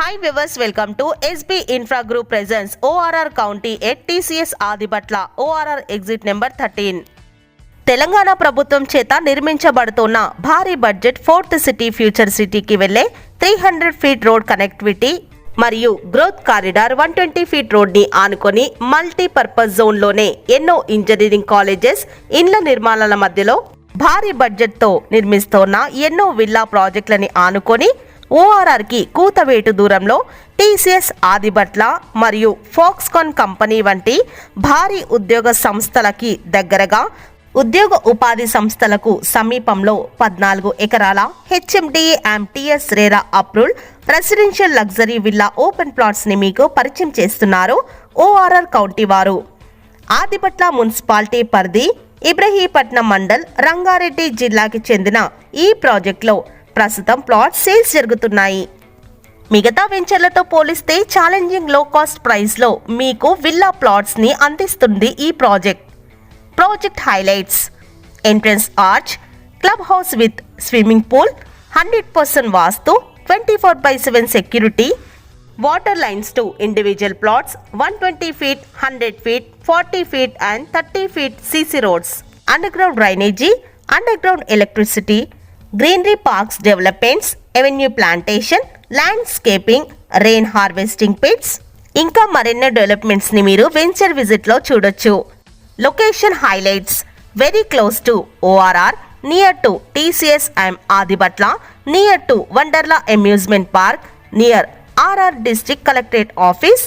Hi viewers, welcome to SB Infra Group presents ORR County at TCS Adipatla ORR exit number 13. Telangana ప్రభుత్వం చేత నిర్మించబడుతున్న భారీ budget fourth city future సిటీకి వెళ్లే 300 feet road connectivity మరియు growth corridor 120 feet road ని ఆనుకొని multipurpose zone లోనే ఎన్నో ఇంజనీరింగ్ కాలేజెస్ ఇండ్ల నిర్మాణాల మధ్యలో భారీ బడ్జెట్ తో నిర్మిస్తున్న ఎన్నో విల్లా ప్రాజెక్టులని ఆనుకొని ORR కి కూతవేటు దూరంలో TCS ఆదిబట్ల మరియు ఫాక్స్కాన్ కంపెనీ వంటి భారీ ఉద్యోగ సంస్థలకి దగ్గరగా ఉద్యోగ ఉపాధి సంస్థలకు సమీపంలో 14 ఎకరాల HMDA and TS RERA approved residential luxury villa open plots ని మీకు పరిచయం చేస్తున్నారు ORR కౌంటీ వారు. ఆదిబట్ల మున్సిపాలిటీ పరిధి ఇబ్రహీపట్నం మండల్ రంగారెడ్డి జిల్లాకి చెందిన ఈ ప్రాజెక్టులో ప్రస్తుతం ప్లాట్ సేల్స్ జరుగుతున్నాయి. మిగతా వెంచర్లతో పోలిస్తే ఛాలెంజింగ్ లో కాస్ట్ ప్రైస్ లో మీకు విల్లా ప్లాట్స్ ని అందిస్తుంది ఈ project highlights: entrance arch, club house with swimming pool, 100% vastu, 24/7 security, water lines to individual plots, 120 feet, 100 feet, 40 feet and 30 feet CC roads, underground drainage, underground electricity, greenery parks developments, avenue plantation, landscaping, rain harvesting pits, ఇంకా మరెన్నో developments ని మీరు venture visit లో చూడొచ్చు. Location highlights: very close to ORR, near to TCS and Adibatla, near to Wonderla amusement park, near RR district collectorate office,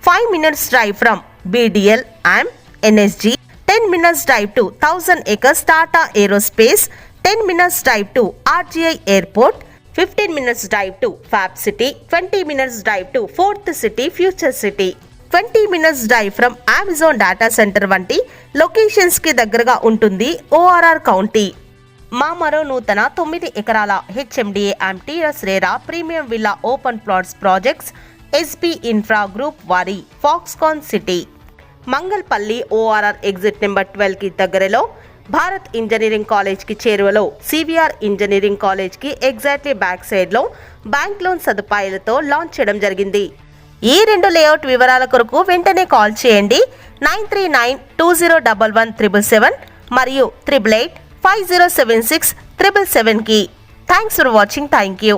5 minutes drive from BDL and NSG, 10 minutes drive to 1000 acres Tata Aerospace, 10 minutes drive to RGI Airport, 15 minutes drive to Fab City, 20 minutes drive to 4th City Future City, 20 minutes drive from Amazon Data Center వంటి locations కి దగ్గరగా ఉంటుంది ORR county. మా మరో నూతన 9 ఎకరాల HMDA and TS RERA premium villa open plots projects SB infra group వారి Foxconn city Mangalpalli ORR exit number 12 కి దగ్గరలో భారత్ ఇంజనీరింగ్ కాలేజ్ కి చేరువలో CVR ఇంజనీరింగ్ కాలేజ్ కి ఎగ్జాక్ట్లీ బ్యాక్ సైడ్ లో బ్యాంక్ లోన్ సదుపాయాలతో లాంచ్ చేయడం జరిగింది. ఈ రెండు లేఅవుట్ వివరాల కొరకు వెంటనే కాల్ చేయండి 9392011777 మరియు 8885076777 కి. Thanks for watching. Thank you.